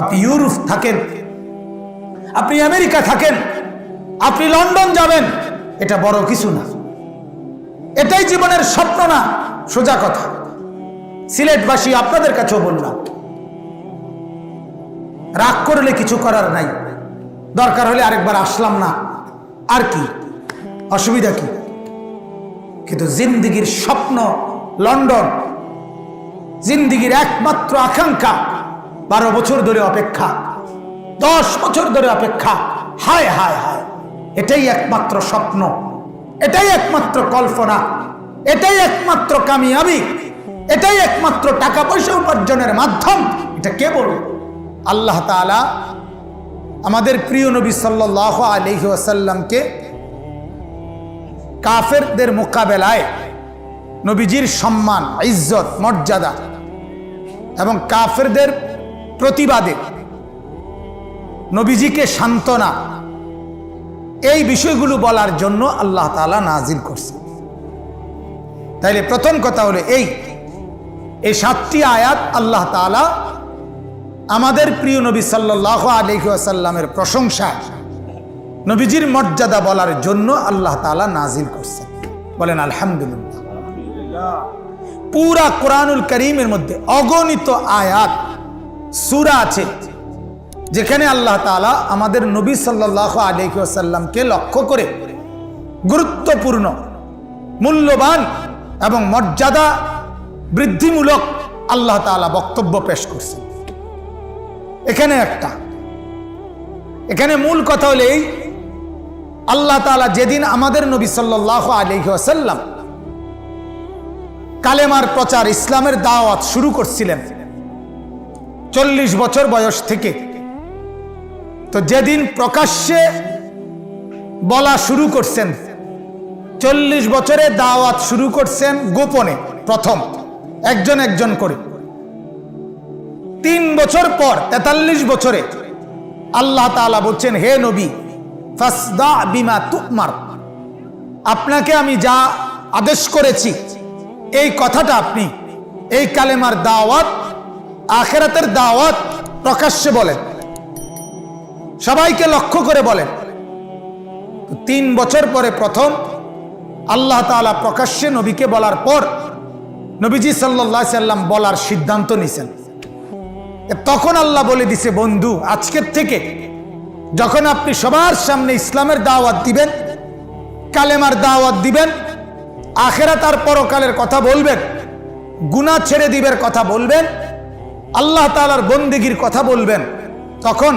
আপনি ইউরোপ থাকেন, আপনি আমেরিকা থাকেন, আপনি লন্ডন যাবেন, এটা বড় কিছু না। এটাই জীবনের স্বপ্ন না, সোজা কথা। সিলেটবাসী আপনাদের কাছেও বললাম, রাগ করলে কিছু করার নাই, দরকার হলে আরেকবার আসলাম না, আর কি অসুবিধা কি? কিন্তু জিন্দিগির স্বপ্ন লন্ডন, জিন্দিগির একমাত্র আকাঙ্ক্ষা 12 বছর ধরে অপেক্ষা, 10 বছর ধরে অপেক্ষা, হায় হায় হায়, এটাই একমাত্র স্বপ্ন, এটাই একমাত্র কল্পনা, এটাই একমাত্র কামিয়াবি, এটাই একমাত্র টাকা পয়সা উপার্জনের মাধ্যম। এটা কে বলবে? আল্লাহ তাআলা আমাদের প্রিয় নবী সাল্লাল্লাহু আলাইহি ওয়াসাল্লামকে কাফেরদের মোকাবেলায় নবীজির সম্মান, ইজ্জত, মর্যাদা এবং কাফেরদের প্রতিবাদে নবীজিকে সান্ত্বনা, এই বিষয়গুলো বলার জন্য আল্লাহ তাআলা নাজিল করছে। তাইলে প্রথম কথা হলো এই 7টি আয়াত আল্লাহ তাআলা আমাদের প্রিয় নবী সাল্লাল্লাহু আলাইহি ওয়াসাল্লামের প্রশংসা, নবীজির মর্যাদা বলার জন্য আল্লাহ তাআলা নাজিল করছেন। বলেন আলহামদুলিল্লাহ। পুরা কোরআনুল কারীমের মধ্যে অগণিত আয়াত, সূরা আছে যেখানে আল্লাহ তাআলা আমাদের নবী সাল্লাল্লাহু আলাইহি ওয়াসাল্লামকে লক্ষ্য করে গুরুত্বপূর্ণ, মূল্যবান এবং মর্যাদা বৃদ্ধিমূলক আল্লাহ তাআলা বক্তব্য পেশ করছেন। এখানে মূল কথা হলো এই, আল্লাহ তাআলা যেদিন আমাদের নবী সাল্লাল্লাহু আলাইহি ওয়াসাল্লাম কালেমার প্রচার, ইসলামের দাওয়াত শুরু করছিলেন 40 বছর বয়স থেকে, তো যেদিন প্রকাশ্যে বলা শুরু করছেন, 40 বছরে দাওয়াত শুরু করছেন গোপনে, প্রথম একজন একজন করে। 3 বছর পর 43 বছরে আল্লাহ তাআলা বলছেন, হে নবী, ফাসদা বিমা তুমার, আপনাকে আমি যা আদেশ করেছি এই কথাটা আপনি, এই কালেমার দাওয়াত, আখিরাতের দাওয়াত প্রকাশ্যে বলেন, সবাইকে লক্ষ্য করে বলেন। 3 বছর পরে প্রথম আল্লাহ তাআলা প্রকাশ্যে নবীকে বলার পর নবীজি সাল্লাল্লাহু আলাইহি সাল্লাম বলার সিদ্ধান্ত নিছেন। তখন আল্লাহ বলে দিছে, বন্ধু, আজকের থেকে যখন আপনি সবার সামনে ইসলামের দাওয়াত দিবেন, কালেমার দাওয়াত দিবেন, আখিরাত আর পরকালের কথা বলবেন, গুনাহ ছেড়ে দিবের কথা বলবেন, আল্লাহ তাআলার বন্দেগীর কথা বলবেন, তখন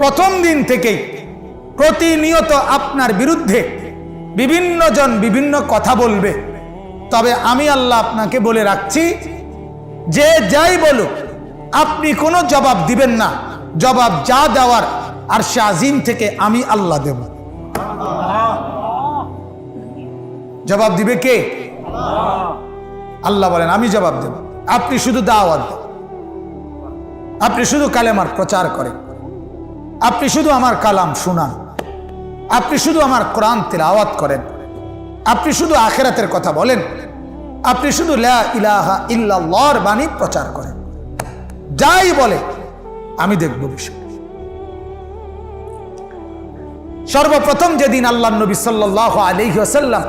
প্রথম দিন থেকেই প্রতিনিয়ত আপনার বিরুদ্ধে বিভিন্ন জন বিভিন্ন কথা বলবে। তবে আমি আল্লাহ আপনাকে বলে রাখছি, যে যাই বলুক আপনি কোনো জবাব দিবেন না, জবাব যা দেওয়ার আরশে আজিম থেকে আমি আল্লাহ দেব। জবাব দিবে কে? আল্লাহ বলেন, আমি জবাব দেব। আপনি শুধু দাওয়াত দেন, আপনি শুধু কালেমার প্রচার করেন, আপনি শুধু আমার কালাম শুনান, আপনি শুধু আমার কোরআন তিলাওয়াত করেন, আপনি শুধু আখিরাতের কথা বলেন, আপনি শুধু লা ইলাহা ইল্লাল্লাহর বাণী প্রচার করেন, যাই বলে আমি দেখব বিষয়। সর্বপ্রথম যেদিন আল্লাহর নবী সাল্লাল্লাহু আলাইহি ওয়াসাল্লাম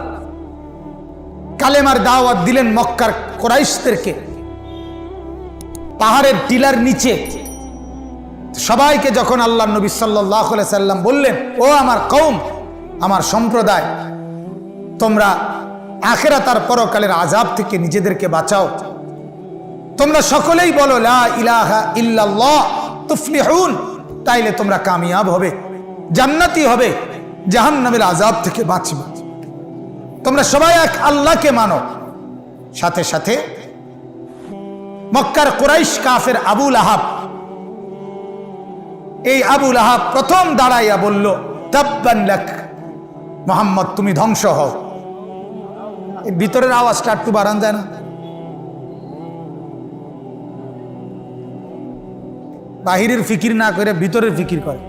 কালেমার দাওয়াত দিলেন মক্কার কুরাইশদেরকে, পাহাড়ের টিলার নিচে সবাইকে যখন আল্লাহর নবী সাল্লাল্লাহু আলাইহি সাল্লাম বললেন, ও আমার কওম, আমার সম্প্রদায়, তোমরা আখিরাত আর পরকালের আযাব থেকে নিজেদেরকে বাঁচাও, তোমরা সকলেই বলো লা ইলাহা ইল্লাল্লাহ তুফলিহুন, তাইলে তোমরা কামিয়াব হবে, জান্নাতি হবে, জাহান্নামের আযাব থেকে বাঁচবে। তোমরা সবাই এক আল্লাহকে মানো। সাথে সাথে মক্কার কুরাইশ কাফের আবু লাহাব, এই আবু লাহাব প্রথম দাঁড়াইয়া বলল, তাব্বান লাক, মুহাম্মদ তুমি ধ্বংস হও। এই ভিতরের আওয়াজটা একটু বাড়ান যায় না? বাহিরের ফিকির না করে ভিতরের ফিকির করে।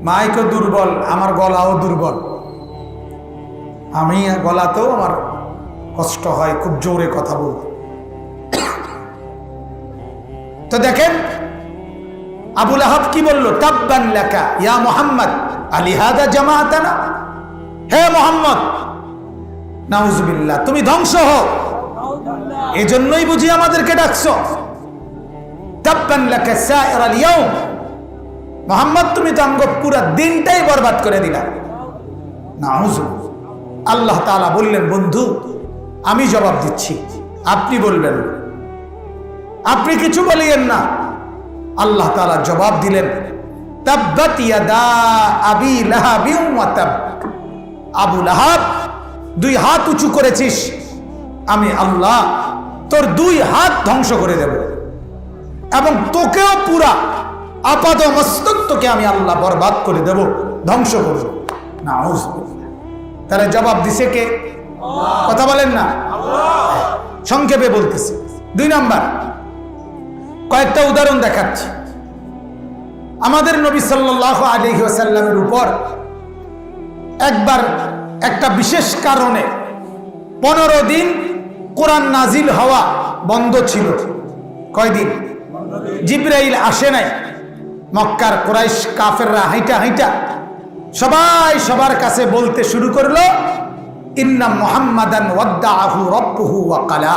মাইকও দুর্বল, আমার গলাও দুর্বল, আমি গলাতেও আমার কষ্ট হয়, খুব জোরে কথা বলতে। তো দেখেন আবুল আহাব কি বলল, তাব্বান লাকা ইয়া মুহাম্মদ আলিহাদা জামাআতানা, হে মুহাম্মদ নাউজুবিল্লাহ, তুমি ধ্বংস হও, এজন্যই বুঝি আমাদেরকে ডাকছো। তাব্বান লাকা সাইরাল ইয়াউম, মুহাম্মদ তুমি তো আমগো পুরো দিনটাই বরবাদ করে দিলা। নাউজুবিল্লাহ। আল্লাহ তাআলা বললেন, বন্ধু আমি জবাব দিচ্ছি, আপনি বলবেন, আপনি কিছু বলিয়েন না। আল্লাহ তাআলা জবাব দিলেন, তাব্বাত ইয়াদা আবি লাহাবিন ওয়া তাব, আবু লাহাব দুই হাত উঁচু করেছিস, আমি আল্লাহ তোর দুই হাত ধ্বংস করে দেব এবং তোকেও পুরা আপাদ মস্তক তোকে আমি আল্লাহ বরবাদ করে দেব, ধ্বংস করব। নাউজুবিল্লাহ। তাহলে জবাব দিছে কে? কথা বলেন না। সংক্ষেপে বলতেছি। 2 নাম্বার, কয়েকটা উদাহরণ দেখাচ্ছি। আমাদের নবী সাল্লাল্লাহু আলাইহি ওয়াসাল্লামের উপর একবার একটা বিশেষ কারণে 15 দিন কোরআন নাজিল হওয়া বন্ধ ছিল। কয়দিন? জিবরাইল আসে নাই। মক্কার কুরাইশ কাফেররা হাইটা হাইটা সবাই সবার কাছে বলতে শুরু করলো, ইন্না মুহাম্মাদান ওয়াদ্দাআহু রাব্বুহু ওয়া ক্বালা,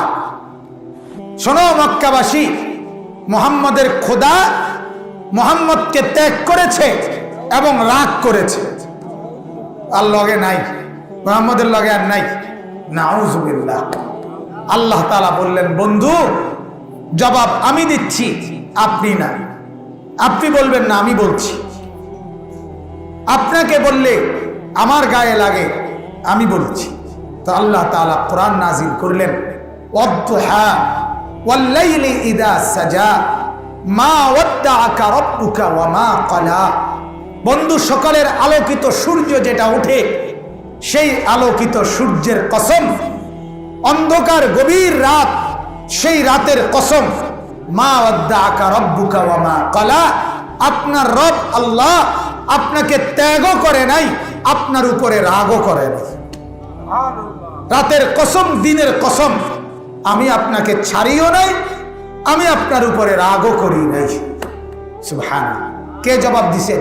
শোনো মক্কাবাসী, মুহাম্মাদের খোদা মুহাম্মদকে ত্যাগ করেছে এবং রাগ করেছে, আর লগে নাই, মুহাম্মদের লগে আর নাই। নাউজুবিল্লাহ। আল্লাহ তাআলা বললেন, বন্ধু জবাব আমি দিচ্ছি, আপনি না। আপনি বলবেন না, আমি বলছি। আপনাকে বললে আমার গায়ে লাগে, আমি বলছি। তো আল্লাহ তাআলা কোরআন নাজিল করলেন, ওয়াদ্দুহা ওয়াল্লাইলি ইযা সাজা মা ওয়াদ্দাআকা রাব্বুকা ওয়া মা ক্বালা, বন্ধু সকালের আলোকিত সূর্য যেটা ওঠে সেই আলোকিত সূর্যের কসম, অন্ধকার গভীর রাত সেই রাতের কসম, মা ওয়াদ্দাআকা রাব্বুকা ওয়া মা ক্বালা, আপনার রব আল্লাহ আপনাকে ত্যাগও করে নাই, আপনার উপরে রাগও করে নাই। রাতের কসম, দিনের কসম, আমি আপনাকে ছাড়িও নাই, আমি আপনার উপরে রাগও করি নাই। সুবহানাল্লাহ। কে জবাব দিছে?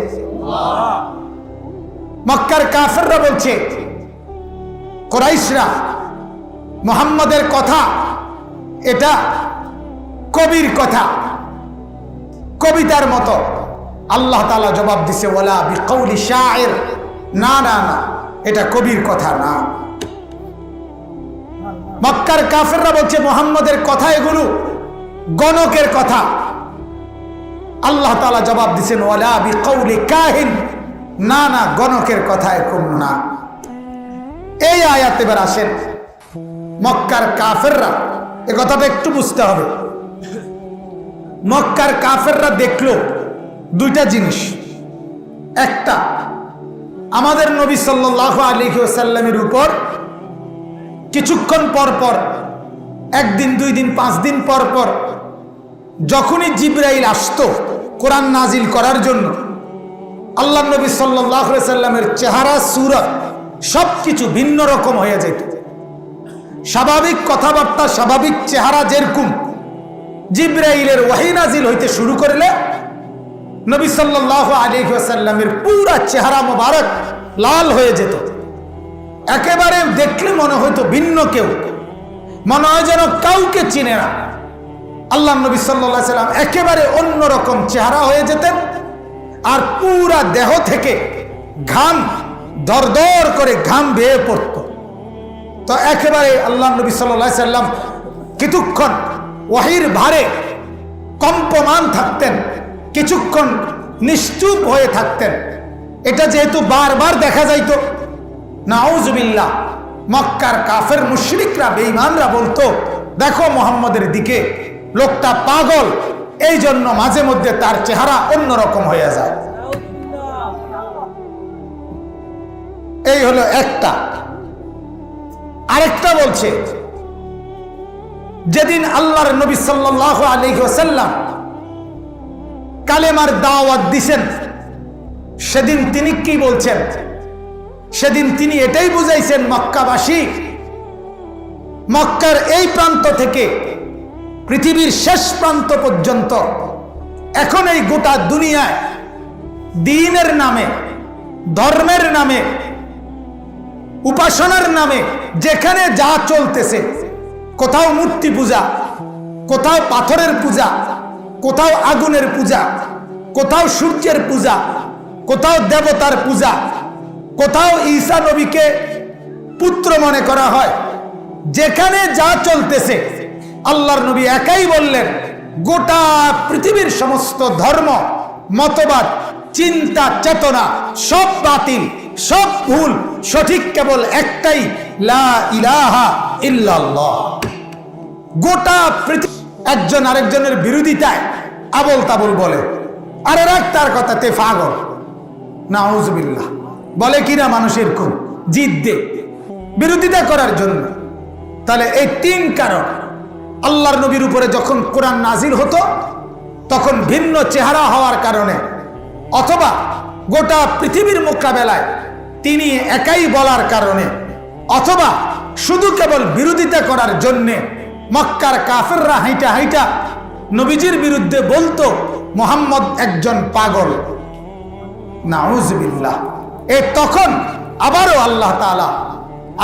মক্কার কাফেররা বলছে, কুরাইশরা মুহাম্মদের কথা এটা কবির কথা, কবিতার মতো। আল্লাহ তাআলা জবাব দিছে, ওয়ালা বিকাউলি শাইর, না না না, এটা কবির কথা না। মক্কার কাফেররা বলছে মুহাম্মদের কথা এগুলো গণকের কথা। আল্লাহ তাআলা জবাব দিছেন, ওয়ালা বিকাউলি কাহিন, না না, গণকের কথা এরকম না। এই আয়াত এবার আসেন, মক্কার কাফেররা, এই কথাটা একটু বুঝতে হবে। মক্কার কাফেররা দেখলো দুইটা জিনিস। একটা, আমাদের নবী সাল্লাল্লাহু আলাইহি ওয়াসাল্লামের উপর কিছুক্ষণ পর পর, একদিন 2 দিন 5 দিন পর পর যখনই জিবরাইল আসতো কোরআন নাজিল করার জন্য, আল্লাহ নবী সাল্লাল্লাহু আলাইহি ওয়াসাল্লামের চেহারা, সূরত সবকিছু ভিন্ন রকম হয়ে যেত। স্বাভাবিক কথাবার্তা, স্বাভাবিক চেহারা যেরকম, জিবরাইলের ওহী নাজিল হইতে শুরু করলে নবী সাল্লাল্লাহু আলাইহি ওয়াসাল্লামের পুরা চেহারা মোবারক লাল হয়ে যেত। একেবারে দেখলে মনে হইতো ভিন্ন কেউ, মনে হয় যেন কাউকে চিনে না। আল্লাহ নবী সাল্লাল্লাহু আলাইহি ওয়াসাল্লাম একেবারে অন্যরকম চেহারা হয়ে যেতেন, আর পুরা দেহ থেকে ঘাম দরদর করে ঘাম বেয়ে পড়ত। তো একেবারে আল্লাহ নবী সাল্লাল্লাহু আলাইহি ওয়াসাল্লাম কিছুক্ষণ ওহীর ভারে কম্পমান থাকতেন, কিছুক্ষণ নিশ্চুপ হয়ে থাকতেন। এটা যেহেতু বারবার দেখা যাইতো, নাউজুবিল্লাহ, মক্কার কাফের মুশরিকরা, বেঈমানরা বলতো, দেখো মুহাম্মদের দিকে, লোকটা পাগল, এই জন্য মাঝে মধ্যে তার চেহারা অন্যরকম হয়ে যায়। এই হলো একটা। আরেকটা বলছে, যেদিন আল্লাহর নবী সাল্লাল্লাহু আলাইহি ওয়াসাল্লাম কালেমার দাওয়াত দিছেন, সেদিন তিনি কি বলছেন? সেদিন তিনি এটাই বুঝাইছেন মক্কাবাসী, মক্কার এই প্রান্ত থেকে পৃথিবীর শেষ প্রান্ত পর্যন্ত এখন এই গোটা দুনিয়ায় দ্বীনের নামে, ধর্মের নামে, উপাসনার নামে যেখানে যা চলতেছে, কোথাও মূর্তি পূজা, কোথাও পাথরের পূজা, কোথাও আগুনের পূজা, কোথাও সূর্যের পূজা, কোথাও দেবতার পূজা, কোথাও ঈসা নবীকে পুত্র মনে করা হয়, যেখানে যা চলতেছে আল্লাহর নবী একাই বললেন, গোটা পৃথিবীর সমস্ত ধর্ম, মতবাদ, চিন্তা, চেতনা সব বাতিল, সব ভুল, সঠিক কেবল একটাই, লা ইলাহা ইল্লাল্লাহ। গোটা পৃথিবী একজন আরেকজনের বিরোধিতায় আবল তাবল বলে, আরে রাখ তার কথাতে পাগল, নাউজুবিল্লাহ বলে কিনা মানুষের খুব জিদ্দে বিরোধিতা করার জন্য। তাহলে এই তিন কারণ, আল্লাহর নবীর উপরে যখন কোরআন নাজিল হতো তখন ভিন্ন চেহারা হওয়ার কারণে, অথবা গোটা পৃথিবীর মোকাবেলায় তিনি একাই বলার কারণে, অথবা শুধু কেবল বিরোধিতা করার জন্যে মক্কার কাফেররা হাইটা হাইটা নবীজির বিরুদ্ধে বলতো মুহাম্মদ একজন পাগল, নাউজুবিল্লাহ। তখন আবারও আল্লাহ তাআলা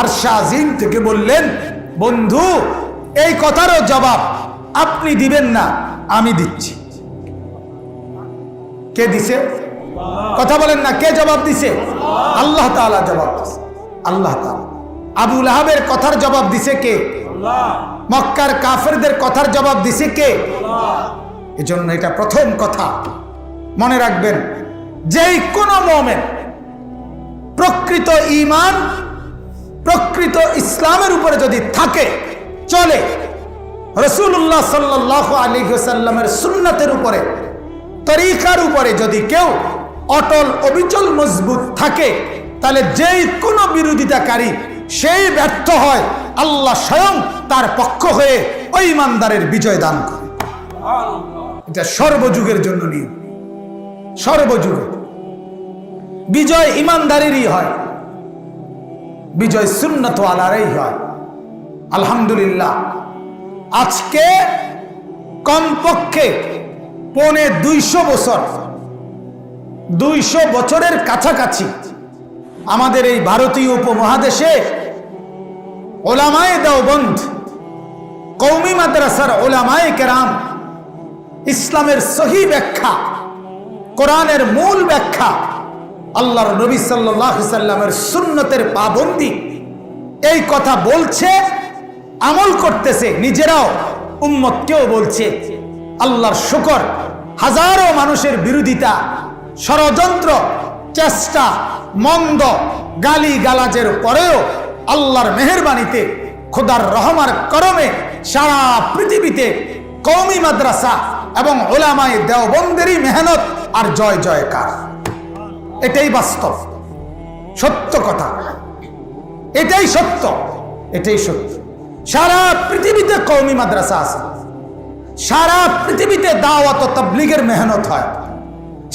আরশে আজিম থেকে বললেন, বন্ধু এই কথারও জবাব আপনি দিবেন না, আমি দিচ্ছি। কে দিছে? কথা বলেন না, কে জবাব দিছে? আল্লাহ তাআলা জবাব দিছে। আল্লাহ তাআলা আবু লাহাবের কথার জবাব দিছে কে? মক্কার কাফেরদের কথার জবাব দিছে কে? এজন্য এটা প্রথম কথা মনে রাখবেন, যেই কোন মুমিন প্রকৃত ঈমান, প্রকৃত ইসলামের উপরে যদি থাকে, চলে, রাসূলুল্লাহ সাল্লাল্লাহু আলাইহি ওয়াসাল্লামের সুন্নাতের উপরে, তরিকার উপরে যদি কেউ অটল অবিচল মজবুত থাকে, তাহলে যেই কোনো বিরোধিতাকারী সেই ব্যর্থ হয়, আল্লাহ স্বয়ং তার পক্ষ হয়ে ওই ইমানদারের বিজয় দান করে। এটা সর্বযুগের জন্য নিয়ম, সর্বযুগে বিজয় ইমানদারেরই হয়, বিজয় সুন্নতওয়ালারই হয়। আলহামদুলিল্লাহ, আজকে কমপক্ষে 250 বছর, 200 বছরের কাছাকাছি আমাদের এই ভারতীয় উপমহাদেশে ওলামায়ে দেওবন্দ, কওমি মাদ্রাসার ওলামায়ে কেরাম ইসলামের সহি ব্যাখ্যা, কোরআনের মূল ব্যাখ্যা, আল্লাহর নবী সাল্লাল্লাহু আলাইহি সাল্লামের সুন্নতের পাবন্দি, এই কথা বলছে, আমল করতেছে, নিজেরাও উম্মতকেও বলছে। আল্লাহর শুকর, হাজারো মানুষের বিরোধিতা, ষড়যন্ত্র, চেষ্টা, মন্দ, গালি গালাজের পরেও আল্লাহর মেহেরবানিতে, খোদার রহমার করমে সারা পৃথিবীতে কওমি মাদ্রাসা এবং ওলামায়ে দেওবন্দেরই মেহনত আর জয় জয়কার। এটাই বাস্তব, সত্য কথা, এটাই সত্য, এটাই সত্য। সারা পৃথিবীতে কওমি মাদ্রাসা আছে, সারা পৃথিবীতে দাওয়াত ও তাবলীগের মেহনত হয়,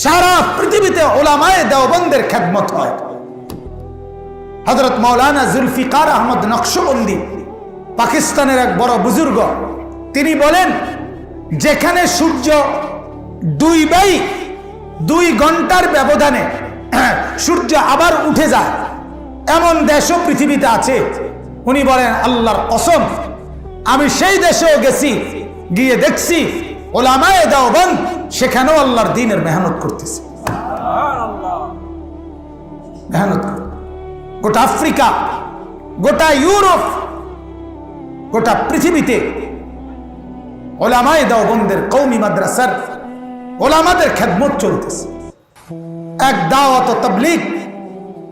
সারা পৃথিবীতে ওলামায়ে দেওবন্দের খেদমত হয়। হযরত মাওলানা জুলফিকার আহমদ নকশবন্দি, পাকিস্তানের এক বড় বুজুর্গ, তিনি বলেন, যেখানে সূর্য 2 ঘন্টার ব্যবধানে সূর্য আবার উঠে যায়, এমন দেশও পৃথিবীতে আছে। উনি বলেন, আল্লাহর কসম, আমি সেই দেশেও গেছি, গিয়ে দেখছি ওলামায়ে দেওবন্দ সেখানেও আল্লাহর দ্বীনের মেহনত করতেছে, মেহনত। গোটা আফ্রিকা, গোটা ইউরোপ, গোটা পৃথিবীতে ওলামায়ে দেওবন্দের কওমি মাদ্রাসার ওলামাদের খেদমত চলতেছে। এক দাওয়াত ও তাবলীগ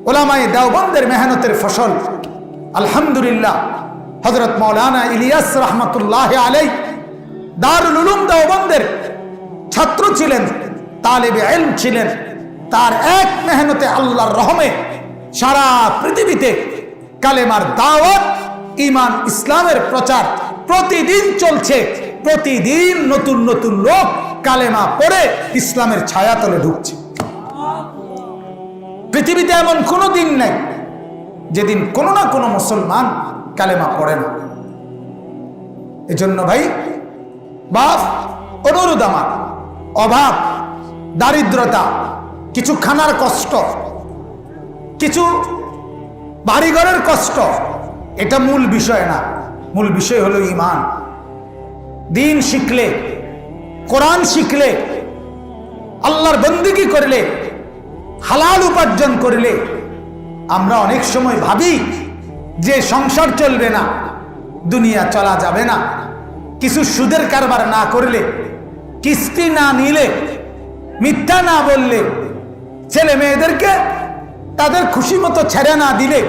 ওলামায়ে দেওবন্দের মেহনতের ফসল। আলহামদুলিল্লাহ, হযরত মাওলানা ইলিয়াস রহমাতুল্লাহ আলাইহি দারুল উলুম দেওবন্দের ছাত্র ছিলেন, তালেবে ইলম ছিলেন। তার এক মেহনতে আল্লাহর রহমে সারা পৃথিবীতে কালেমার দাওয়াত, ঈমান ইসলামের প্রচার প্রতিদিন চলছে। প্রতিদিন নতুন নতুন লোক কালেমা পড়ে ইসলামের ছায়াতলে ঢুকছে। পৃথিবীতে এমন কোনো দিন নেই যেদিন কোনো না কোনো মুসলমান কালেমা পড়ে না। এজন্য ভাই, বাপ, অনুরোধ আমার, অভাব, দারিদ্রতা, কিছু খানার কষ্ট, কিছু বাড়িঘরের কষ্ট, এটা মূল বিষয় না। মূল বিষয় হলো ঈমান। দিন শিখলে, কোরআন শিখলে, আল্লাহর বন্দেগী করলে, হালাল উপার্জন করলে, আমরা অনেক সময় ভাবি যে সংসার চলবে না, দুনিয়া চলা যাবে না, কিছু সুদের কারবার না করলে, কিস্তি না নিলে, মিথ্যা না বললে, ছেলে মেয়েদেরকে তাদের খুশি মতো ছেড়ে না দিলে,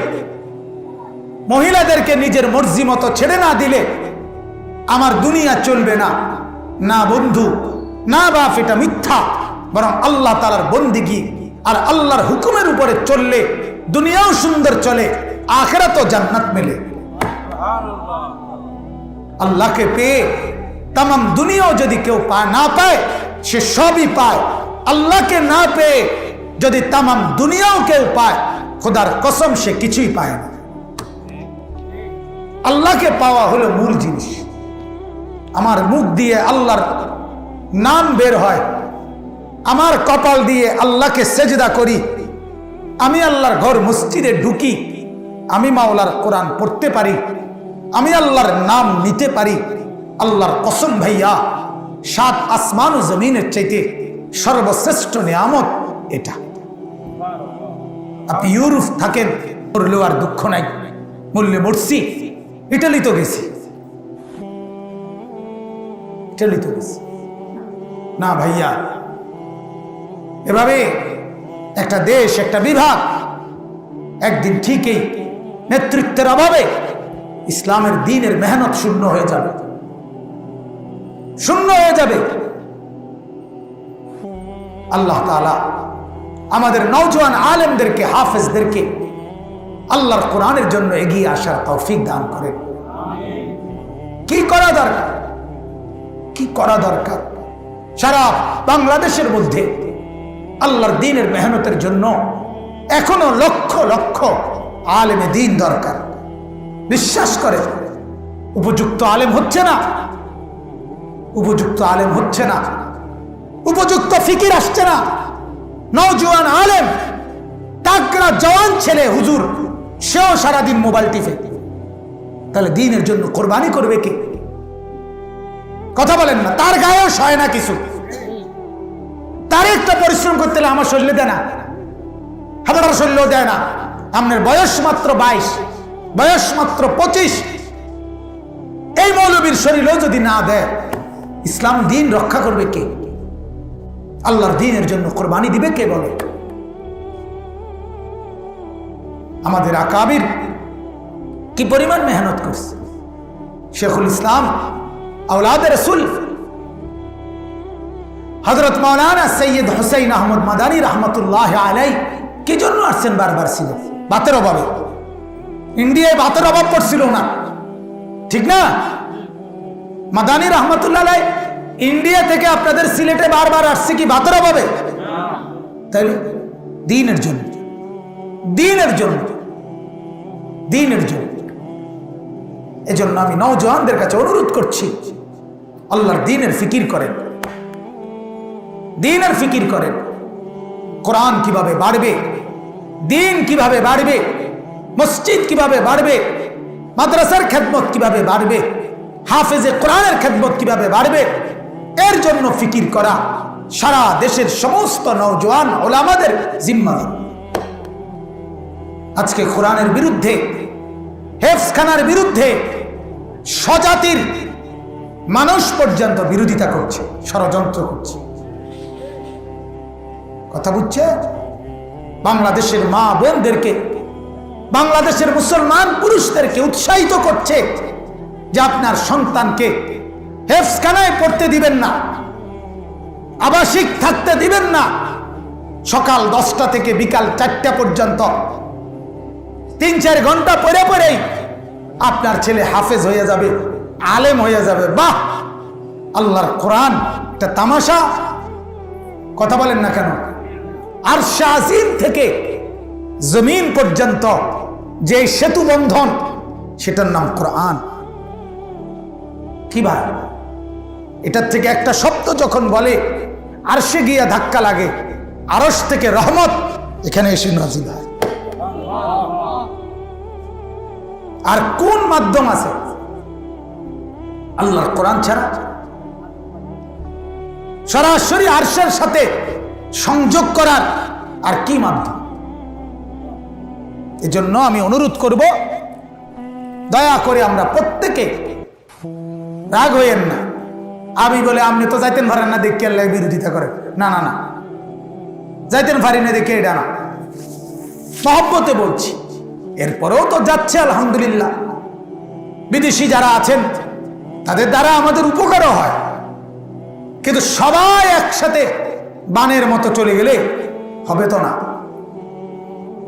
মহিলাদেরকে নিজের মর্জি মতো ছেড়ে না দিলে আমার দুনিয়া চলবে না। না বন্ধু, না বাপ, এটা মিথ্যা। বরং আল্লাহ তাআলার বন্দেগী আর আল্লাহর হুকুমের উপরে চললে দুনিয়াও সুন্দর চলে, আখিরাতও জান্নাত মেলে। আল্লাহকে পেয়ে তাম দুনিয়াও যদি কেউ না পায়, সে সবই পায়। আল্লাহকে না পেয়ে যদি তাম দুনিয়াও কেউ পায়, খোদার কসম সে কিছুই পায় না। আল্লাহকে পাওয়া হলো মূল জিনিস। আমার মুখ দিয়ে আল্লাহর নাম বের হয়, আমার কপাল দিয়ে আল্লাহকে সেজদা করি, আমি আল্লাহর ঘর মসজিদে ঢুকি, আমি মাওলার কোরআন পড়তে পারি, আমি আল্লাহর নাম নিতে পারি। আল্লাহর কসম ভাইয়া, 7 আসমান ও জমিনের চাইতে সর্বশ্রেষ্ঠ নিয়ামত এটা। আপনি ইউরোপ থাকেন, মরলেও আর দুঃখ নাই, মরলে মরছি, ইটালি তো গেছি, ইটালি তো গেছি না ভাইয়া। এভাবে একটা দেশ, একটা বিভাগ একদিন ঠিকই নেতৃত্বের অভাবে ইসলামের দ্বীনের মেহনত শূন্য হয়ে যাবে, শূন্য হয়ে যাবে। আল্লাহ তাআলা আমাদের নওজোয়ান আলেমদেরকে, হাফেজদেরকে আল্লাহর কোরআনের জন্য এগিয়ে আসার তৌফিক দান করেন। কি করা দরকার, কি করা দরকার? সারা বাংলাদেশের মধ্যে আল্লাহর দ্বীনের মেহনতের জন্য এখনো লক্ষ লক্ষ আলেমে দ্বীন দরকার। বিশ্বাস করে উপযুক্ত আলেম হচ্ছে না, উপযুক্ত আলেম হচ্ছে না, উপযুক্ত ফিকির আসছে না। নওজোয়ান আলেম, তাগড়া জওয়ান ছেলে হুজুর, সেও সারাদিন মোবাইল টিপে, তাহলে দ্বীনের জন্য কোরবানি করবে কে? কথা বলেন না। তার গায়েও সয় না কিছু, তার একটা পরিশ্রম করতে হলে আমার শরীরে দেয় না, হাজার শরীরেও দেয় না। আপনার বয়স মাত্র 22, বয়স মাত্র 25, এই মৌলবীর শরীরেও যদি না দেয়, ইসলাম দ্বীন রক্ষা করবে কে? আল্লাহর দ্বীনের জন্য কোরবানি দিবে কে? বলে। আমাদের আকাবির কি পরিমাণ মেহনত করছে। শেখুল ইসলাম আওলাদে রসুল হযরত মাওলানা সৈয়দ হুসাইন আহমদ মাদানী রহমতুল্লাহ আলাই কি জন্য আসছেন? বারবার ছিল বাতের অভাবে। ইন্ডিয়ায় বাতের অভাব পড়ছিল না, ঠিক না? মাদানী রহমতুল্লাহ আলাই ইন্ডিয়া থেকে আপনাদের সিলেটে বারবার আসছে কি বাতের অভাবে? তাইলে দ্বীনের জন্য, দ্বীনের জন্য, দ্বীনের জন্য। এজন্য আমি নওজওয়ানদের কাছে অনুরোধ করছি, আল্লাহর দ্বীনের ফিকির করেন, দ্বীনের ফিকির করেন। কোরআন কিভাবে বাড়বে, দ্বীন কিভাবে বাড়বে, মসজিদ কিভাবে বাড়বে, মাদ্রাসার খেদমত কিভাবে বাড়বে, হাফেজে কোরআনের খেদমত কিভাবে বাড়বে, এর জন্য ফিকির করা সারা দেশের সমস্ত নওজওয়ান ওলামাদের জিম্মাদার। আজকে কোরআনের বিরুদ্ধে, হেফজখানার বিরুদ্ধে স্বজাতির মানুষ পর্যন্ত বিরোধিতা করছে, ষড়যন্ত্র করছে। কথা বুঝছে? বাংলাদেশের মা বোনদেরকে, বাংলাদেশের মুসলমান পুরুষদেরকে উৎসাহিত করছে যে আপনার সন্তানকে হেফজখানায় পড়তে দিবেন না, আবাসিক থাকতে দিবেন না। সকাল 10টা থেকে বিকাল 4টা পর্যন্ত 3-4 ঘন্টা পরে পরেই আপনার ছেলে হাফেজ হয়ে যাবে, আলেম হয়ে যাবে। বাহ, আল্লাহর কোরআন একটা তামাশা। কথা বলেন না কেন? আর শাহজিন থেকে জমিন পর্যন্ত যে সেতু বন্ধন, সেটার নাম কোরআন। কি ভাই, এটার থেকে একটা শব্দ যখন বলে আরশে গিয়া ধাক্কা লাগে, আরশ থেকে রহমত এখানে এসে নাজিল হয়। আর কোন মাধ্যম আছে আল্লাহর কোরআন ছাড়া? সরাসরি আরশের সাথে সংযোগ করার আর কি মাধ্যম? এজন্য আমি অনুরোধ করব, দয়া করে আমরা প্রত্যেকে, রাগ হইয়েন না, আমি বলে আপনি তো যাইতেন পারেন না দেখে আল্লাহ বিরোধিতা করেন, না না না, যাইতেন পারি না দেখে এটা না, মহব্বতে বলছি। এরপরেও তো যাচ্ছে আলহামদুলিল্লাহ। বিদেশি যারা আছেন তাদের দ্বারা আমাদের উপকারও হয়, কিন্তু সবাই একসাথে বানের মতো চলে গেলে হবে তো না।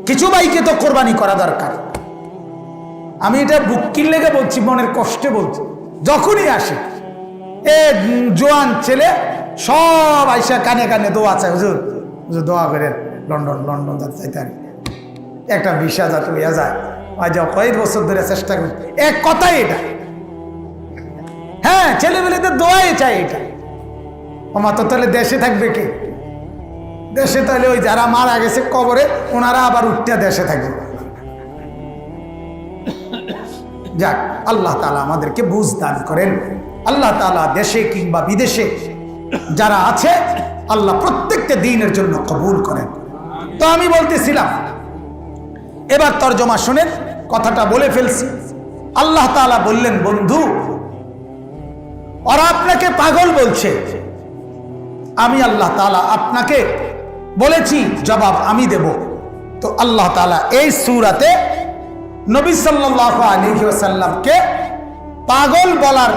কিছু ভাইকে তো কোরবানি করা দরকার। আমি এটা বুকির লেগে বলছি, মনের কষ্টে বলছি। যখনই আসে এ জোয়ান ছেলে সব আইসা কানে কানে দোয়া চায়, হুজুর হুজুর দোয়া করেন, লন্ডন লন্ডন যাইতে একটা ভিসা যাতে হইয়া যায়, কয়েক বছর ধরে চেষ্টা করি, এক কথাই এটা। হ্যাঁ, ছেলেমেয়েদের দোয়াই চাই এটা। আমার তো তাহলে দেশে থাকবে কে? দেশে তাহলে ওই যারা মারা গেছে কবরে, ওনারা আবার উঠতে দেশে থাকবে। যাক, আল্লাহ তাআলা আমাদেরকে বুঝ দান করেন। আল্লাহ তাআলা দেশে কিংবা বিদেশে যারা আছে, আল্লাহ প্রত্যেকটা দিনের জন্য কবুল করেন। তো আমি বলতেছিলাম, এবার তরজমা শুনেন, কথাটা বলে ফেলছি। আল্লাহ তাআলা বললেন, বন্ধু, ওরা আপনাকে পাগল বলছে, আমি আল্লাহ তাআলা আপনাকে বলেছি জবাব আমি দেব। তো আল্লাহ তাআলা এই সূরাতে নবী সাল্লাল্লাহু আলাইহি ওয়াসাল্লামকে পাগল বলার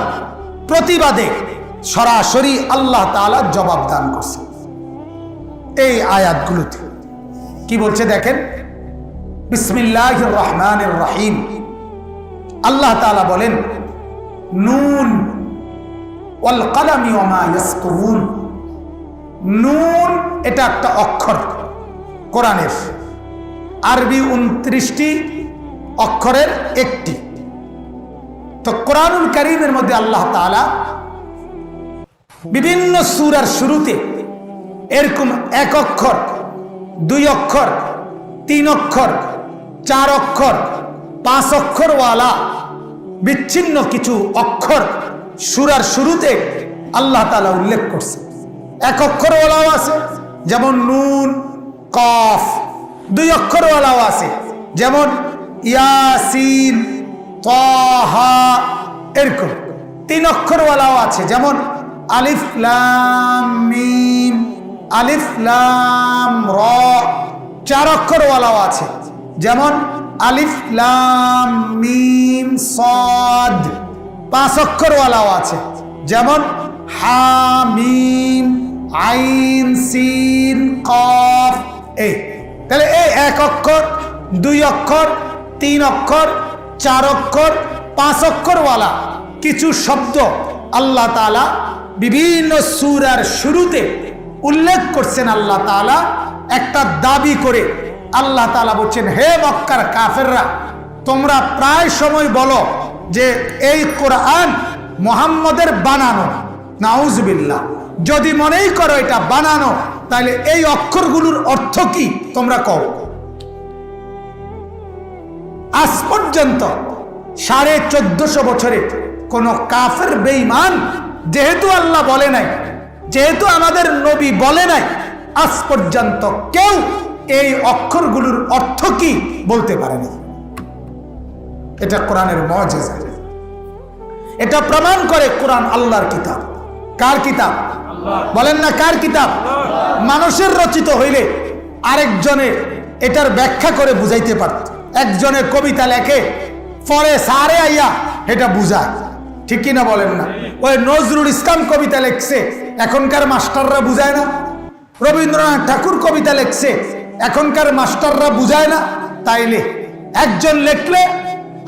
প্রতিবাদে সরাসরি আল্লাহ তাআলা জবাব দান করছে। এই আয়াতগুলোতে কি বলছে দেখেন, বিসমিল্লাহির রহমানির রহিম। আল্লাহ তাআলা বলেন, নুন ওয়াল কলামি ওয়া মা ইয়াসতুরুন। নুন এটা একটা অক্ষর কোরআনের, আরবি 29টি অক্ষরের একটি। তো কোরআনুল কারীমের মধ্যে আল্লাহ তাআলা বিভিন্ন সূরার শুরুতে এরকম 1 অক্ষর, 2 অক্ষর, 3 অক্ষর, 4 অক্ষর, 5 অক্ষরওয়ালা বিচ্ছিন্ন কিছু অক্ষর সূরার শুরুতে আল্লাহ তাআলা উল্লেখ করছে। 1 অক্ষরওয়ালাও আছে যেমন নুন, কফ। 2 অক্ষরওয়ালাও আছে যেমন ইয়াসিন, তাহা, এরকম। 3 অক্ষরওয়ালাও আছে যেমন আলিফ লাম মিম, আলিফ লাম র। 4 অক্ষরওয়ালাও আছে যেমন আলিফ লাম মিম সাদ। 5 অক্ষরওয়ালাও আছে যেমন হামিম আইন সিন কফ। এই তাহলে এই 1 অক্ষর, 2 অক্ষর, 3 অক্ষর, 4 অক্ষর, 5 অক্ষরওয়ালা কিছু শব্দ আল্লাহ তাআলা বিভিন্ন সূরার শুরুতে উল্লেখ করছেন। আল্লাহ তাআলা একটা দাবি করে আল্লাহ তাআলা বলছেন, হে মক্কার কাফেররা, তোমরা প্রায় সময় বলো যে এই কোরআন মুহাম্মদের বানানো। নাউজুবিল্লাহ। যদি মনেই করো এটা বানানো, তাহলে এই অক্ষরগুলোর অর্থ কি তোমরা কও। আজ পর্যন্ত 1450 বছরে কোন কাফের বেঈমান, যেহেতু আল্লাহ বলে নাই, যেহেতু আমাদের নবী বলে নাই, আজ পর্যন্ত কেউ এই অক্ষরগুলোর অর্থ কি বলতে পারেনি। এটা কোরআনের মুজিজা। এটা প্রমাণ করে কোরআন আল্লাহর কিতাব। কার কিতাব? বলেন না কার কিতাব? মানুষের রচিত হইলে আরেকজনে এটার ব্যাখ্যা করে বুঝাইতে পারত। একজনে কবিতা লেখে, পরে সারে আইয়া এটা বুঝায়, ঠিক কিনা বলেন না? ওই নজরুল ইসলাম কবিতা লেখছে, এখনকার মাস্টাররা বুঝায় না। রবীন্দ্রনাথ ঠাকুর কবিতা লেখছে, এখনকার মাস্টাররা বুঝায় না। তাইলে একজন লেখলে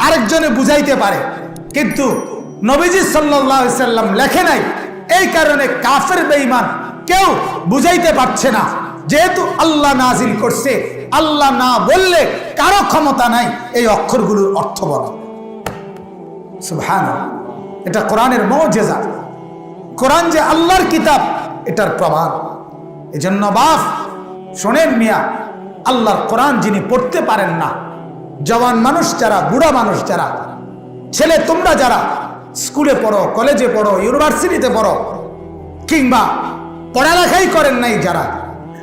আরেকজনে বুঝাইতে পারে, কিন্তু নবীজি সাল্লাল্লাহু আলাইহি সাল্লাম লেখে নাই। এই কারণে কাফের বেঈমান কেউ বুঝাইতে পারছে না। যেহেতু আল্লাহ নাজিল করছে, আল্লাহ না বললে কারো ক্ষমতা নাই এই অক্ষরগুলোর অর্থ বলা। সুবহানাল্লাহ। এটা কোরআনের মুজিজা। কোরআন যে আল্লাহর কিতাব এটার প্রমাণ। এজন্য বাপ শোনেন মিয়া, আল্লাহর কোরআন যিনি পড়তে পারেন না, জওয়ান মানুষ যারা, বুড়া মানুষ যারা, ছেলে তোমরা যারা স্কুলে পড়ো, কলেজে পড়ো, ইউনিভার্সিটিতে পড়ো, কিংবা পড়ালেখাই করেন নাই যারা,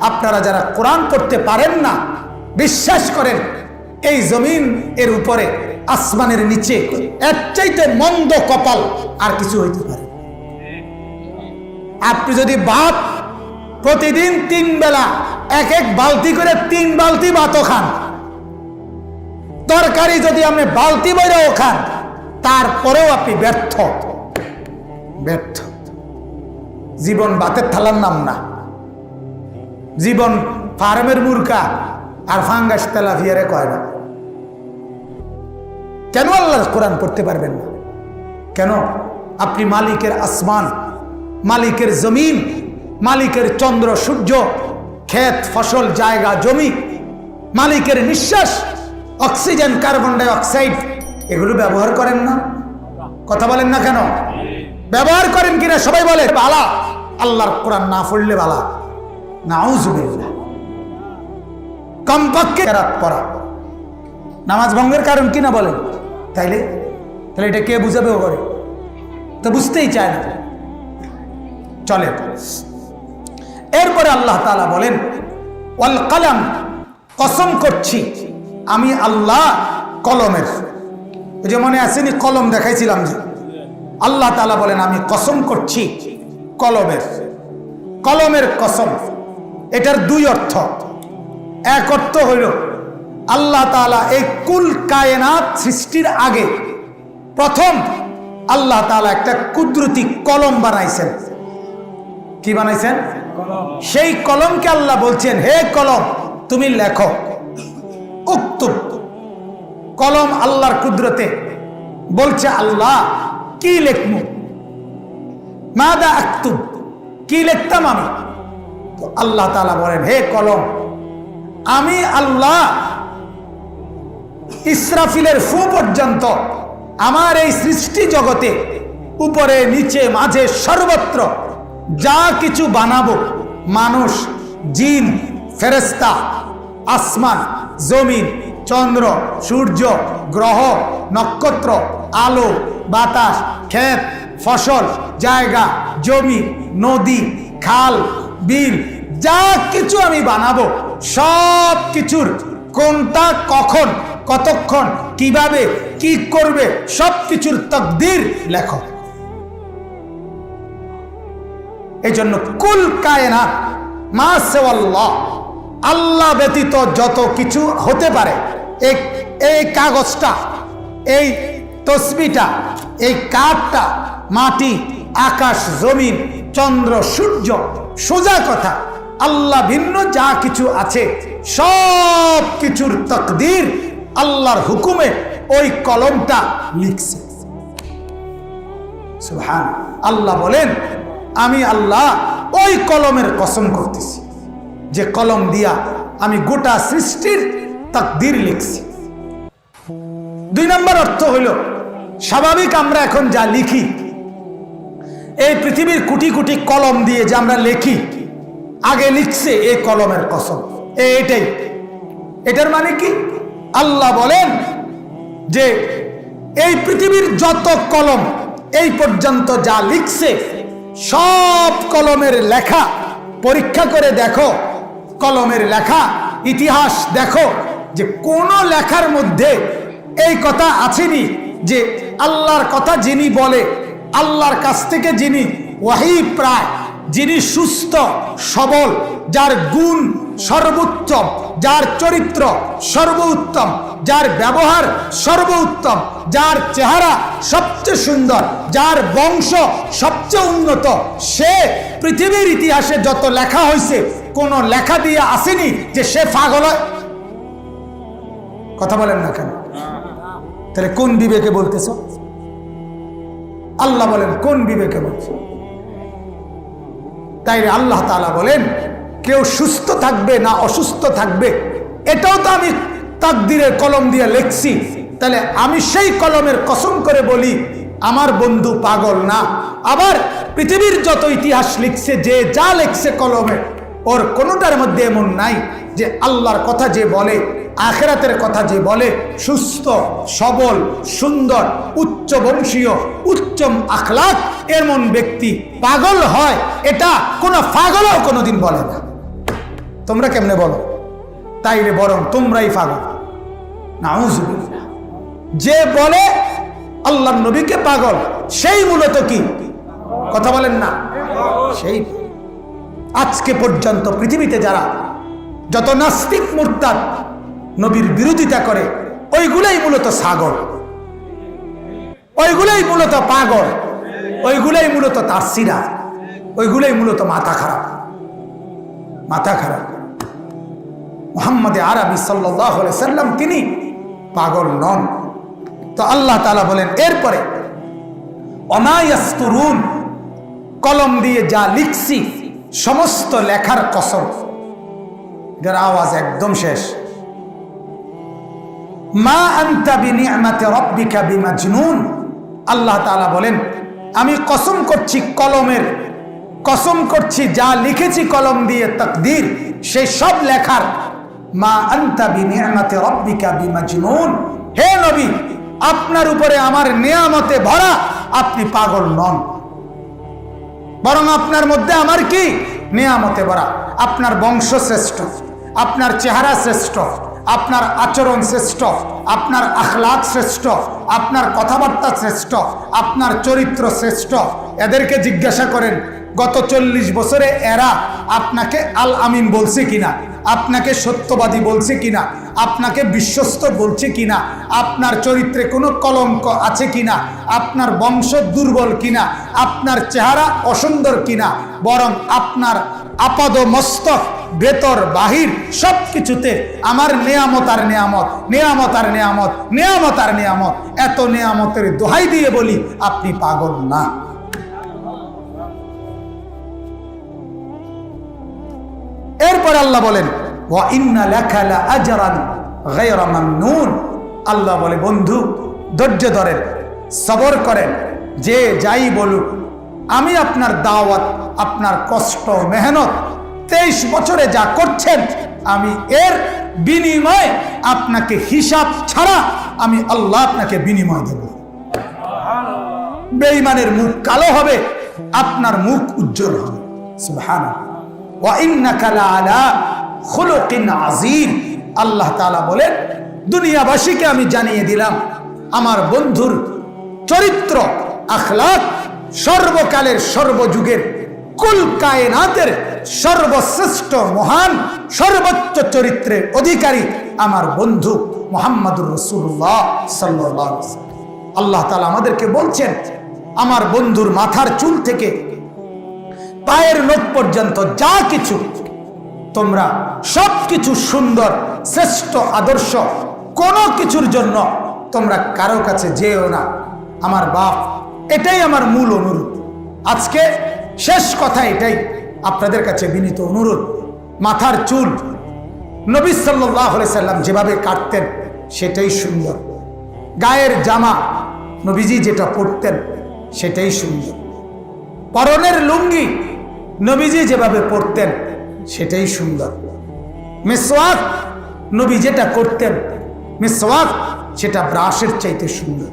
আপনারা যারা কোরআন পড়তে পারেন না, বিশ্বাস করেন এই জমিন এর উপরে আসমানের নিচে এর চাইতে মন্দ কপাল আর কিছু হইতে পারে। আপনি যদি ভাত প্রতিদিন 3 বেলা এক এক বালতি করে 3 বালতি ভাতও খান, তরকারি যদি আপনি বালতি বইরেও খান, তারপরেও আপনি ব্যর্থ। ব্যর্থ। জীবন ভাতের থালার নাম না, জীবন ফার্মের মুরগা আর ফাঙ্গাস তেলাপিয়ারে কয় না। কেন আল্লাহর কোরআন পড়তে পারবেন না? কেন? আপনি মালিকের আসমান, মালিকের জমিন, মালিকের চন্দ্র সূর্য, ক্ষেত ফসল, জায়গা জমি, মালিকের নিঃশ্বাস, অক্সিজেন, কার্বন ডাই অক্সাইড, এগুলো ব্যবহার করেন না? কথা বলেন না কেন? ব্যবহার করেন কিনা? সবাই বলে বালা, আল্লাহর কোরআন না পড়লে বালা। নাউজুবিল্লাহ। কমপক্ষে রাত পড়া নামাজ ভঙ্গের কারণ কিনা বলেন? তাইলে এটা কে বুঝাবে? ও করে তো বুঝতেই চায় না। চলে। এরপরে আল্লাহ তাআলা বলেন ওয়াল কলম, কসম করছি আমি আল্লাহ কলমের। ওই যে মনে আসেনি কলম দেখাইছিলাম যে, আল্লাহ তাআলা বলেন আমি কসম করছি কলমের। কলমের কসম, এটার 2 অর্থ। এক অর্থ হইল আল্লাহ তাআলা এই কুল কায়নাত সৃষ্টির আগে প্রথম আল্লাহ তাআলা একটা কুদরতি কলম বানাইছেন। কি বানাইছেন? সেই কলমকে আল্লাহ বলছেন, হে কলম তুমি লেখো। উক্তুব। কলম আল্লাহর কুদরতে বলছে, আল্লাহ কি লিখমু? মাদা আক্তুব, কি লিখতাম আমি? তো আল্লাহ তাআলা বলেন, হে কলম আমি আল্লাহ ইসরাফিলের ফু পর্যন্ত আমার এই সৃষ্টি জগতে উপরে নিচে মাঝে সর্বত্র যা কিছু বানাবো, মানুষ, জিন, ফেরেশতা, আসমান, জমিন, চন্দ্র, সূর্য, গ্রহ, নক্ষত্র, আলো, বাতাস, ক্ষেত ফসল, জায়গা জমি, নদী, খাল, বিল, যা কিছু আমি বানাবো সব কিছুর কোনটা, কখন, কতক্ষণ, কিভাবে, কি করবে, সব কিছুর তাকদীর লেখো। এই জন্য কুল কায়নাত মা সিওয়াল্লাহ, আল্লাহ ব্যতীত যত কিছু হতে পারে, এই কাগজটা, এই তসবিটা, এই কাঠটা, মাটি, আকাশ, জমিন, চন্দ্র, সূর্য, সোজা কথা আল্লাহ ভিন্ন যা কিছু আছে সব কিছুর তাকদীর আল্লাহর হুকুমে ওই কলমটা লিখছে। সুবহান আল্লাহ বলেন আমি আল্লাহ ওই কলমের কসম করতেছি যে কলম দিয়া আমি গোটা সৃষ্টির তাকদীর লিখছি। 2 নম্বর অর্থ হইল, স্বাভাবিক আমরা এখন যা লিখি, এই পৃথিবীর কোটি কোটি কলম দিয়ে যে আমরা লিখি, আগে লিখছে এই কলমের কসম। এটাই, এটার মানে কি? আল্লাহ বলেন যে এই পৃথিবীর যত কলম এই পর্যন্ত যা লিখছে সব কলমের লেখা পরীক্ষা করে দেখো, কলমের লেখা ইতিহাস দেখো যে কোন লেখার মধ্যে এই কথা আসেনি যে আল্লাহর কথা যিনি বলে, আল্লাহর কাছ থেকে যিনি ওয়াহি প্রায়, যিনি সুস্থ সবল, যার গুণ সর্বোত্তম, যার চরিত্র সর্বোত্তম, যার ব্যবহার সর্বোত্তম, যার চেহারা সবচেয়ে সুন্দর, যার বংশ সবচেয়ে উন্নত, সে পৃথিবীর ইতিহাসে যত লেখা হয়েছে কোন লেখা দিয়ে আসেনি যে সে পাগল হয়। কথা বলেন না কেন? তাহলে কোন বিবেকে বলতেছ? আল্লাহ বলেন কোন বিবেকে বলছে? তাই আল্লাহ তাআলা বলেন কেউ সুস্থ থাকবে না অসুস্থ থাকবে এটাও তো আমি তাকদীরের কলম দিয়ে লিখছি। তাহলে আমি সেই কলমের কসম করে বলি আমার বন্ধু পাগল না। আবার পৃথিবীর যত ইতিহাস লিখছে, যে যা লিখছে কলমে, ওর কোনোটার মধ্যে এমন নাই যে আল্লাহর কথা যে বলে, আখিরাতের কথা যে বলে, সুস্থ সবল সুন্দর উচ্চ বংশীয় উচ্চম আখলাক এমন ব্যক্তি পাগল হয়, এটা কোনো পাগলও কোনোদিন বলে না। তোমরা কেমনে বলো? তাইলে বরং তোমরাই পাগল। নাউজুবিল্লাহ। যে বলে আল্লাহর নবীকে পাগল, সেই মূলত কি কথা বলেন না? সেই আজকে পর্যন্ত পৃথিবীতে যারা যত নাস্তিক মুরতাদ নবীর বিরোধিতা করে, ওইগুলাই মূলত ছাগল, ওইগুলাই মূলত পাগল, ওইগুলাই মূলত তারসিরা, ওইগুলাই মূলত মাথা খারাপ। মাথা খারাপ। মুহাম্মদ আরবি সাল্লাল্লাহু আলাইহি সাল্লাম তিনি পাগল নন। তো আল্লাহ তাআলা বলেন এরপরে, ওমা ইয়াসতুরুন, কলম দিয়ে যা লিখছি সমস্ত লেখার কসম। এর আওয়াজ একদম শেষ। মা আনতা বিনিআমাতি রাব্বিকা বিমাজনুন, আল্লাহ তাআলা বলেন আমি কসম করছি, কলমের কসম করছি, যা লিখেছি কলম দিয়ে তাকদীর, সেই সব লেখার। মা আনতা বিনিআমাতি রাব্বিকা বিমাজনুন, হে নবী আপনার উপরে আমার নিয়ামতে ভরা, আপনি পাগল নন, বরং আপনার মধ্যে আমার কি নিয়ামতে ভরা। আপনার বংশ শ্রেষ্ঠ, আপনার চেহারা শ্রেষ্ঠ, আপনার আচরণ শ্রেষ্ঠ, আপনার আখলাক শ্রেষ্ঠ, আপনার কথাবার্তা শ্রেষ্ঠ, আপনার চরিত্র শ্রেষ্ঠ। এদেরকে জিজ্ঞাসা করেন গত 40 বছরে এরা আপনাকে আল আমিন বলছে কিনা, আপনাকে সত্যবাদী বলছে কিনা, আপনাকে বিশ্বস্ত বলছে কিনা, আপনার চরিত্রে কোনো কলঙ্ক আছে কিনা, আপনার বংশ দুর্বল কিনা, আপনার চেহারা অসুন্দর কিনা, বরং আপনার আপাদ মস্তক ভেতর বাহির সব কিছুতে আমার নেয়ামত আর নেয়ামত, নেয়ামত আর নেয়ামত, নেয়ামত আর নেয়ামত। এত নেয়ামতের দোহাই দিয়ে বলি আপনি পাগল না। এরপর আল্লাহ বলেন ওয়া ইন্না লাকা লা আজরান গায়রা মামনুন, আল্লাহ বলে বন্ধু ধৈর্য ধরেন, সবর করেন, যে যাই বলুক আমি আপনার দাওয়াত, আপনার কষ্ট মেহনত 23 বছরে যা করছেন, আমি এর বিনিময়ে আপনাকে হিসাব ছাড়া আমি আল্লাহ আপনাকে বিনিময় দেব। বেঈমানের মুখ কালো হবে, আপনার মুখ উজ্জ্বল হবে। সুবহানাল্লাহ। ওয়া ইন্নাকা লাআলা খুলুকিন আযীম, আল্লাহ তাআলা বলেন দুনিয়াবাসীকে আমি জানিয়ে দিলাম আমার বন্ধুর চরিত্র আখলাক সর্বকালের সর্বযুগের কুল কায়নাতের সর্বশ্রেষ্ঠ মহান সর্বোচ্চ চরিত্রের অধিকারী আমার বন্ধু মুহাম্মদুর রাসূলুল্লাহ সাল্লাল্লাহু আলাইহি ওয়াসাল্লাম। আল্লাহ তাআলা আমাদেরকে বলছেন আমার বন্ধুর মাথার চুল থেকে পায়ের নখ পর্যন্ত যা কিছু তোমরা সবকিছু সুন্দর শ্রেষ্ঠ আদর্শ, কোনো কিছুর জন্য তোমরা কারো কাছে যেও না। আমার বাপ, এটাই আমার মূল অনুরোধ। আজকে শেষ কথা এটাই, আপনাদের কাছে বিনীত অনুরোধ, মাথার চুল নবী সাল্লাল্লাহু আলাইহি সাল্লাম যেভাবে কাটতেন সেটাই সুন্দর, গায়ের জামা নবীজি যেটা পরতেন সেটাই সুন্দর, পরনের লুঙ্গি নবীজি যেভাবে পরতেন সেটাই সুন্দর, মিসওয়াক নবী যেটা করতেন, মিসওয়াক সেটা ব্রাশের চাইতে সুন্দর।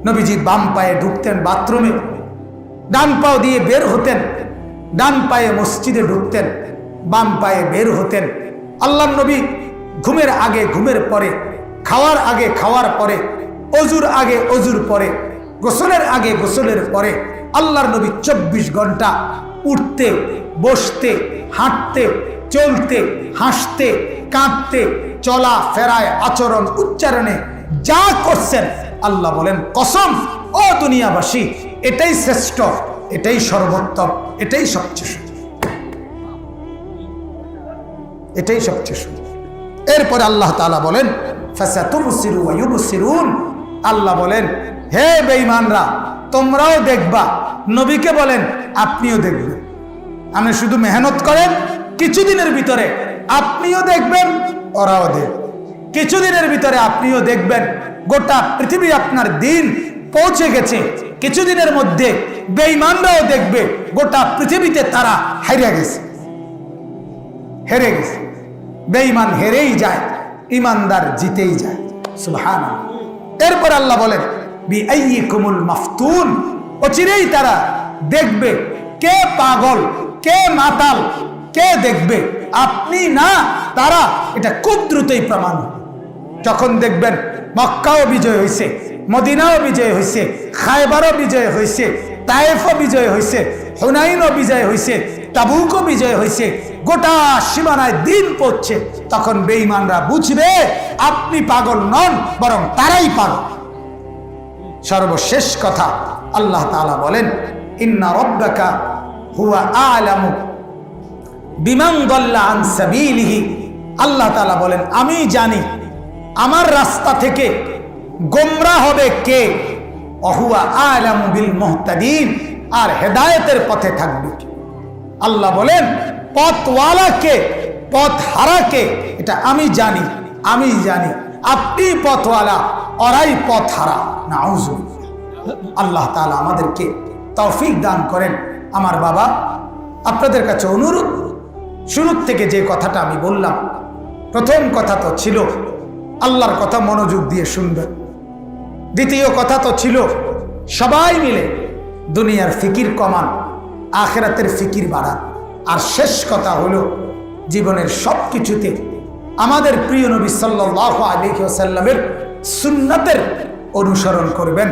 নবীজি বাম পায়ে ঢুকতেন বাথরুমে, ডান পাও দিয়ে বের হতেন, ডান পায়ে মসজিদে ঢুকতেন, বাম পায়ে বের হতেন। আল্লাহর নবী ঘুমের আগে ঘুমের পরে, খাওয়ার আগে খাওয়ার পরে, অজুর আগে অজুর পরে, গোসলের আগে গোসলের পরে আল্লাহর নবী 24 ঘন্টা উঠতে বসতে হাঁটতে চলতে হাসতে কাঁদতে চলা ফেরায় আচরণ উচ্চারণে যা করছেন, আল্লাহ বলেন কসম ও দুনিয়াবাসী এটাই শ্রেষ্ঠ, এটাই সর্বোত্তম, এটাই সবচেয়ে সুন্দর, এটাই সবচেয়ে সুন্দর। এরপরে আল্লাহ তাআলা বলেন ফাসাতুবসিরু ওয়া ইউবসিরুন, আল্লাহ বলেন হে বেঈমানরা তোমরাও দেখবা, নবীকে বলেন আপনিও দেখবেন। আপনি শুধু মেহনত করেন, কিছুদিনের ভিতরে আপনিও দেখবেন, ওরাও দেখবে। কিছুদিনের ভিতরে আপনিও দেখবেন গোটা পৃথিবী আপনার দিন পৌঁছে গেছে, কিছুদিনের মধ্যে বেঈমানরাও দেখবে গোটা পৃথিবীতে তারা হেরে গেছে, হেরে গেছে। বেঈমান হেরেই যায়, ইমানদার জিতেই যায়। সুবহানাল্লাহ। এরপর আল্লাহ বলেন বিআইয়িকুমুল মাফতুন, অচিরেই তারা দেখবে কে পাগল, কে মাতাল, কে দেখবে, আপনি না তারা। এটা খুব দ্রুতই প্রমাণ। যখন দেখবেন মক্কাও বিজয় হয়েছে, মদিনাও বিজয় হয়েছে, খায়বারও বিজয় হয়েছে, তায়েফও বিজয় হয়েছে, হুনাইনও বিজয় হয়েছে, তাবুকও বিজয় হয়েছে, গোটা সীমানায় দিন পড়ছে, তখন বেঈমানরা বুঝবে আপনি পাগল নন, বরং তারাই পাগল। সর্বশেষ কথা আল্লাহ তাআলা বলেন ইন্না রাব্বাকা হুয়া আ'লামু বিমান দাল্লা আন সাবিলিহি। আল্লাহ তাআলা বলেন আমি জানি আমার রাস্তা থেকে গোমরাহ হবে কে, ওহুয়া আ'লামু বিল মুহতাদিন, আর হেদায়েতের পথে থাকবে। আল্লাহ বলেন পথওয়ালাকে, পথ হারাকে, এটা আমি জানি, আমি জানি। আপনি পথওয়ালা, ওরাই পথ হারা। নাউযুবিল্লাহ। আল্লাহ তাআলা আমাদেরকে তৌফিক দান করেন। আমার বাবা, আপনাদের কাছে অনুরোধ, শুরু থেকে যে কথাটা আমি বললাম, প্রথম কথা তো ছিল আল্লাহর কথা মনোযোগ দিয়ে শুনবেন। দ্বিতীয় কথা তো ছিল সবাই মিলে দুনিয়ার ফিকির কমান, আখিরাতের ফিকির বাড়ান। আর শেষ কথা হলো জীবনের সব কিছুতে আমাদের প্রিয় নবী সাল্লাল্লাহু আলাইহি ওয়াসাল্লামের সুন্নাতের অনুসরণ করবেন।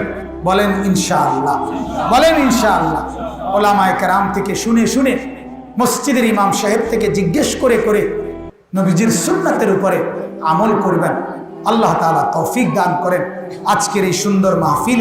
বলেন ইনশাআল্লাহ, বলেন ইনশাআল্লাহ। ওলামায়ে কেরাম থেকে শুনে শুনে, মসজিদের ইমাম সাহেব থেকে জিজ্ঞেস করে করে নবীজির সুন্নাতের উপরে আমল করবেন। আল্লাহ তাআলা তৌফিক দান করেন। আজকের এই সুন্দর মাহফিল